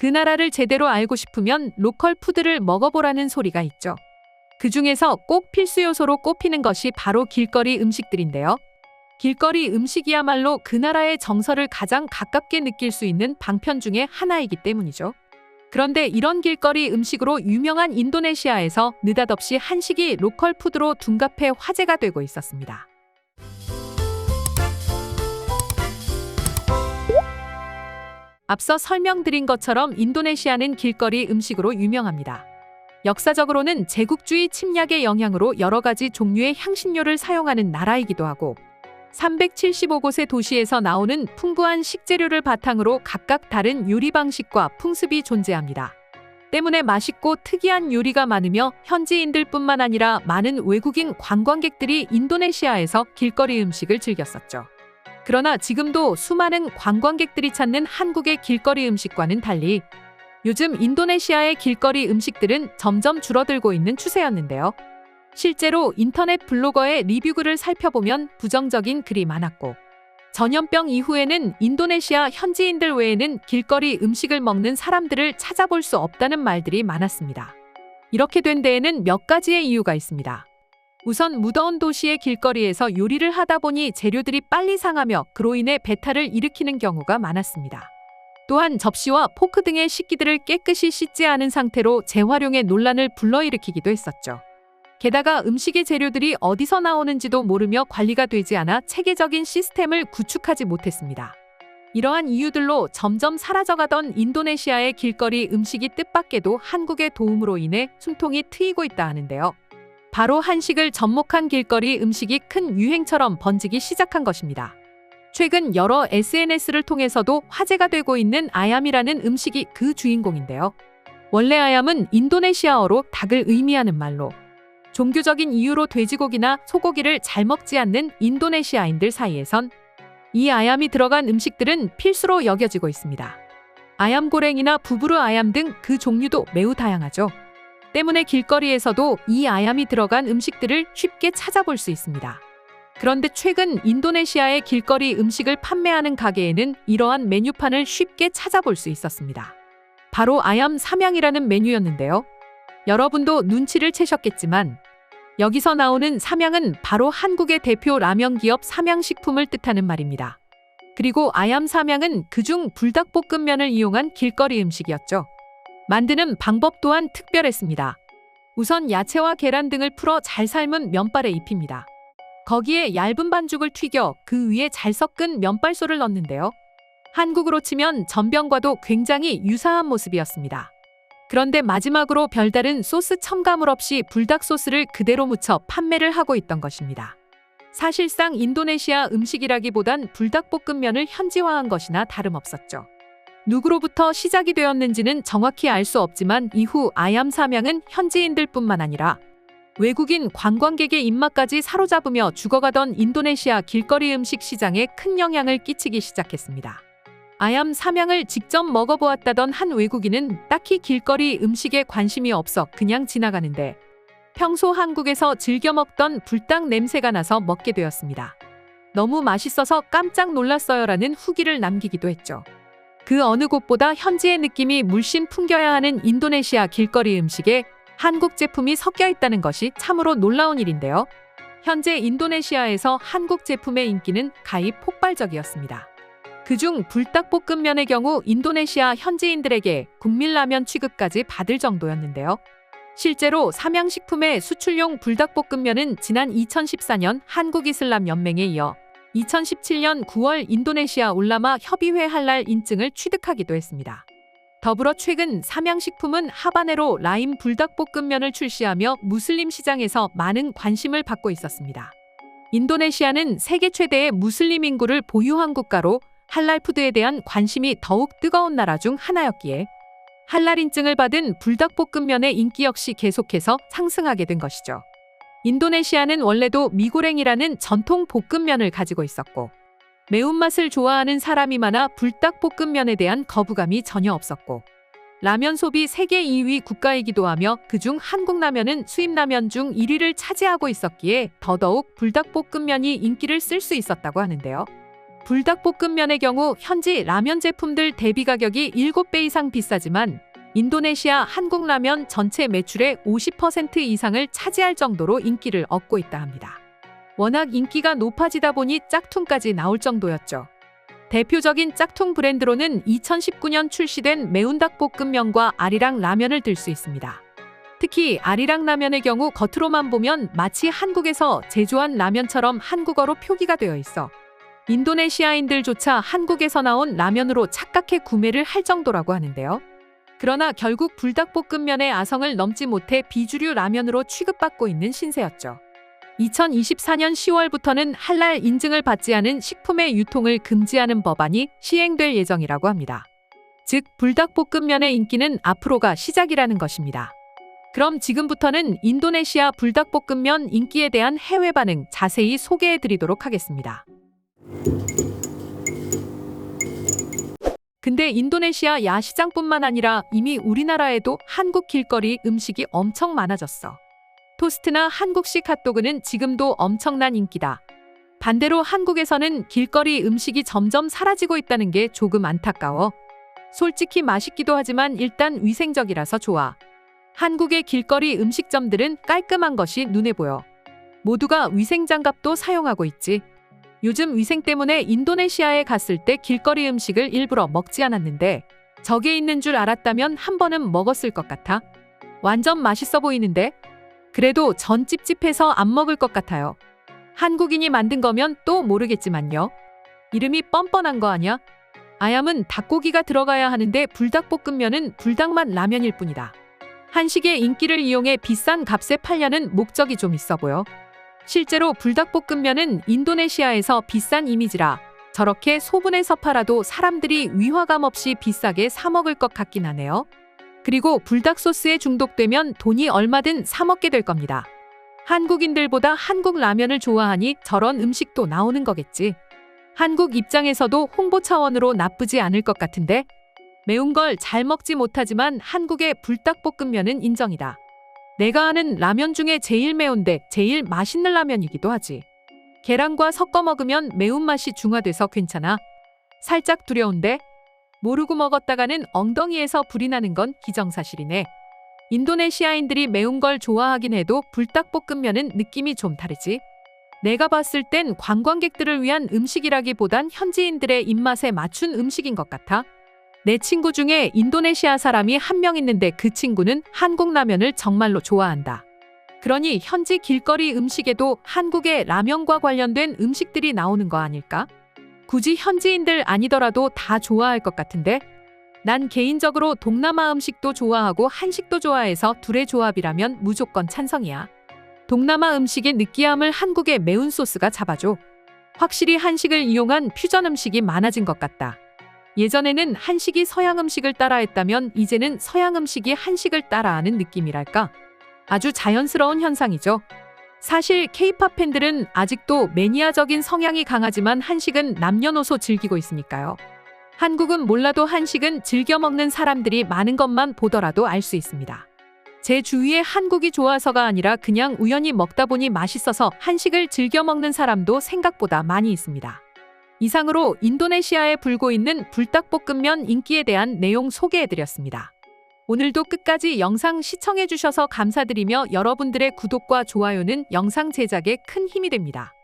그 나라를 제대로 알고 싶으면 로컬 푸드를 먹어보라는 소리가 있죠. 그 중에서 꼭 필수 요소로 꼽히는 것이 바로 길거리 음식들인데요. 길거리 음식이야말로 그 나라의 정서를 가장 가깝게 느낄 수 있는 방편 중에 하나이기 때문이죠. 그런데 이런 길거리 음식으로 유명한 인도네시아에서 느닷없이 한식이 로컬 푸드로 둔갑해 화제가 되고 있었습니다. 앞서 설명드린 것처럼 인도네시아는 길거리 음식으로 유명합니다. 역사적으로는 제국주의 침략의 영향으로 여러 가지 종류의 향신료를 사용하는 나라이기도 하고 375곳의 도시에서 나오는 풍부한 식재료를 바탕으로 각각 다른 요리 방식과 풍습이 존재합니다. 때문에 맛있고 특이한 요리가 많으며 현지인들뿐만 아니라 많은 외국인 관광객들이 인도네시아에서 길거리 음식을 즐겼었죠. 그러나 지금도 수많은 관광객들이 찾는 한국의 길거리 음식과는 달리 요즘 인도네시아의 길거리 음식들은 점점 줄어들고 있는 추세였는데요. 실제로 인터넷 블로거의 리뷰글을 살펴보면 부정적인 글이 많았고 전염병 이후에는 인도네시아 현지인들 외에는 길거리 음식을 먹는 사람들을 찾아볼 수 없다는 말들이 많았습니다. 이렇게 된 데에는 몇 가지의 이유가 있습니다. 우선 무더운 도시의 길거리에서 요리를 하다 보니 재료들이 빨리 상하며 그로 인해 배탈을 일으키는 경우가 많았습니다. 또한 접시와 포크 등의 식기들을 깨끗이 씻지 않은 상태로 재활용의 논란을 불러일으키기도 했었죠. 게다가 음식의 재료들이 어디서 나오는지도 모르며 관리가 되지 않아 체계적인 시스템을 구축하지 못했습니다. 이러한 이유들로 점점 사라져가던 인도네시아의 길거리 음식이 뜻밖에도 한국의 도움으로 인해 숨통이 트이고 있다 하는데요. 바로 한식을 접목한 길거리 음식이 큰 유행처럼 번지기 시작한 것입니다. 최근 여러 SNS를 통해서도 화제가 되고 있는 아얌이라는 음식이 그 주인공인데요. 원래 아얌은 인도네시아어로 닭을 의미하는 말로 종교적인 이유로 돼지고기나 소고기를 잘 먹지 않는 인도네시아인들 사이에선 이 아얌이 들어간 음식들은 필수로 여겨지고 있습니다. 아얌고랭이나 부부르 아얌 등 그 종류도 매우 다양하죠. 때문에 길거리에서도 이 아얌이 들어간 음식들을 쉽게 찾아볼 수 있습니다. 그런데 최근 인도네시아의 길거리 음식을 판매하는 가게에는 이러한 메뉴판을 쉽게 찾아볼 수 있었습니다. 바로 아얌 삼양이라는 메뉴였는데요. 여러분도 눈치를 채셨겠지만 여기서 나오는 삼양은 바로 한국의 대표 라면 기업 삼양식품을 뜻하는 말입니다. 그리고 아얌 삼양은 그중 불닭볶음면을 이용한 길거리 음식이었죠. 만드는 방법 또한 특별했습니다. 우선 야채와 계란 등을 풀어 잘 삶은 면발에 입힙니다. 거기에 얇은 반죽을 튀겨 그 위에 잘 섞은 면발소를 넣는데요. 한국으로 치면 전병과도 굉장히 유사한 모습이었습니다. 그런데 마지막으로 별다른 소스 첨가물 없이 불닭 소스를 그대로 묻혀 판매를 하고 있던 것입니다. 사실상 인도네시아 음식이라기보단 불닭볶음면을 현지화한 것이나 다름없었죠. 누구로부터 시작이 되었는지는 정확히 알 수 없지만 이후 아얌 삼양은 현지인들뿐만 아니라 외국인 관광객의 입맛까지 사로잡으며 죽어가던 인도네시아 길거리 음식 시장에 큰 영향을 끼치기 시작했습니다. 아얌 삼양을 직접 먹어보았다던 한 외국인은 딱히 길거리 음식에 관심이 없어 그냥 지나가는데 평소 한국에서 즐겨 먹던 불닭 냄새가 나서 먹게 되었습니다. 너무 맛있어서 깜짝 놀랐어요라는 후기를 남기기도 했죠. 그 어느 곳보다 현지의 느낌이 물씬 풍겨야 하는 인도네시아 길거리 음식에 한국 제품이 섞여 있다는 것이 참으로 놀라운 일인데요. 현재 인도네시아에서 한국 제품의 인기는 가히 폭발적이었습니다. 그중 불닭볶음면의 경우 인도네시아 현지인들에게 국민라면 취급까지 받을 정도였는데요. 실제로 삼양식품의 수출용 불닭볶음면은 지난 2014년 한국이슬람연맹에 이어 2017년 9월 인도네시아 울라마 협의회 할랄 인증을 취득하기도 했습니다. 더불어 최근 삼양식품은 하바네로 라임 불닭볶음면을 출시하며 무슬림 시장에서 많은 관심을 받고 있었습니다. 인도네시아는 세계 최대의 무슬림 인구를 보유한 국가로 할랄 푸드에 대한 관심이 더욱 뜨거운 나라 중 하나였기에 할랄 인증을 받은 불닭볶음면의 인기 역시 계속해서 상승하게 된 것이죠. 인도네시아는 원래도 미고랭이라는 전통 볶음면을 가지고 있었고 매운맛을 좋아하는 사람이 많아 불닭볶음면에 대한 거부감이 전혀 없었고 라면 소비 세계 2위 국가이기도 하며 그중 한국 라면은 수입 라면 중 1위를 차지하고 있었기에 더더욱 불닭볶음면이 인기를 쓸 수 있었다고 하는데요. 불닭볶음면의 경우 현지 라면 제품들 대비 가격이 7배 이상 비싸지만 인도네시아 한국 라면 전체 매출의 50% 이상을 차지할 정도로 인기를 얻고 있다 합니다. 워낙 인기가 높아지다 보니 짝퉁까지 나올 정도였죠. 대표적인 짝퉁 브랜드로는 2019년 출시된 매운닭볶음면과 아리랑 라면을 들 수 있습니다. 특히 아리랑 라면의 경우 겉으로만 보면 마치 한국에서 제조한 라면처럼 한국어로 표기가 되어 있어 인도네시아인들조차 한국에서 나온 라면으로 착각해 구매를 할 정도라고 하는데요. 그러나 결국 불닭볶음면의 아성을 넘지 못해 비주류 라면으로 취급받고 있는 신세였죠. 2024년 10월부터는 할랄 인증을 받지 않은 식품의 유통을 금지하는 법안이 시행될 예정이라고 합니다. 즉, 불닭볶음면의 인기는 앞으로가 시작이라는 것입니다. 그럼 지금부터는 인도네시아 불닭볶음면 인기에 대한 해외 반응 자세히 소개해 드리도록 하겠습니다. 근데 인도네시아 야시장뿐만 아니라 이미 우리나라에도 한국 길거리 음식이 엄청 많아졌어. 토스트나 한국식 핫도그는 지금도 엄청난 인기다. 반대로 한국에서는 길거리 음식이 점점 사라지고 있다는 게 조금 안타까워. 솔직히 맛있기도 하지만 일단 위생적이라서 좋아. 한국의 길거리 음식점들은 깔끔한 것이 눈에 보여. 모두가 위생장갑도 사용하고 있지. 요즘 위생 때문에 인도네시아에 갔을 때 길거리 음식을 일부러 먹지 않았는데 저게 있는 줄 알았다면 한 번은 먹었을 것 같아. 완전 맛있어 보이는데? 그래도 전 찝찝해서 안 먹을 것 같아요. 한국인이 만든 거면 또 모르겠지만요. 이름이 뻔뻔한 거 아냐? 아얌은 닭고기가 들어가야 하는데 불닭볶음면은 불닭맛 라면일 뿐이다. 한식의 인기를 이용해 비싼 값에 팔려는 목적이 좀 있어 보여. 실제로 불닭볶음면은 인도네시아에서 비싼 이미지라 저렇게 소분해서 팔아도 사람들이 위화감 없이 비싸게 사 먹을 것 같긴 하네요. 그리고 불닭 소스에 중독되면 돈이 얼마든 사 먹게 될 겁니다. 한국인들보다 한국 라면을 좋아하니 저런 음식도 나오는 거겠지. 한국 입장에서도 홍보 차원으로 나쁘지 않을 것 같은데? 매운 걸 잘 먹지 못하지만 한국의 불닭볶음면은 인정이다. 내가 아는 라면 중에 제일 매운데 제일 맛있는 라면이기도 하지. 계란과 섞어 먹으면 매운맛이 중화돼서 괜찮아. 살짝 두려운데? 모르고 먹었다가는 엉덩이에서 불이 나는 건 기정사실이네. 인도네시아인들이 매운 걸 좋아하긴 해도 불닭볶음면은 느낌이 좀 다르지. 내가 봤을 땐 관광객들을 위한 음식이라기보단 현지인들의 입맛에 맞춘 음식인 것 같아. 내 친구 중에 인도네시아 사람이 한 명 있는데 그 친구는 한국 라면을 정말로 좋아한다. 그러니 현지 길거리 음식에도 한국의 라면과 관련된 음식들이 나오는 거 아닐까? 굳이 현지인들 아니더라도 다 좋아할 것 같은데? 난 개인적으로 동남아 음식도 좋아하고 한식도 좋아해서 둘의 조합이라면 무조건 찬성이야. 동남아 음식의 느끼함을 한국의 매운 소스가 잡아줘. 확실히 한식을 이용한 퓨전 음식이 많아진 것 같다. 예전에는 한식이 서양 음식을 따라했다면 이제는 서양 음식이 한식을 따라하는 느낌이랄까? 아주 자연스러운 현상이죠. 사실 K-팝 팬들은 아직도 매니아적인 성향이 강하지만 한식은 남녀노소 즐기고 있으니까요. 한국은 몰라도 한식은 즐겨 먹는 사람들이 많은 것만 보더라도 알 수 있습니다. 제 주위에 한국이 좋아서가 아니라 그냥 우연히 먹다 보니 맛있어서 한식을 즐겨 먹는 사람도 생각보다 많이 있습니다. 이상으로 인도네시아에 불고 있는 불닭볶음면 인기에 대한 내용 소개해드렸습니다. 오늘도 끝까지 영상 시청해주셔서 감사드리며 여러분들의 구독과 좋아요는 영상 제작에 큰 힘이 됩니다.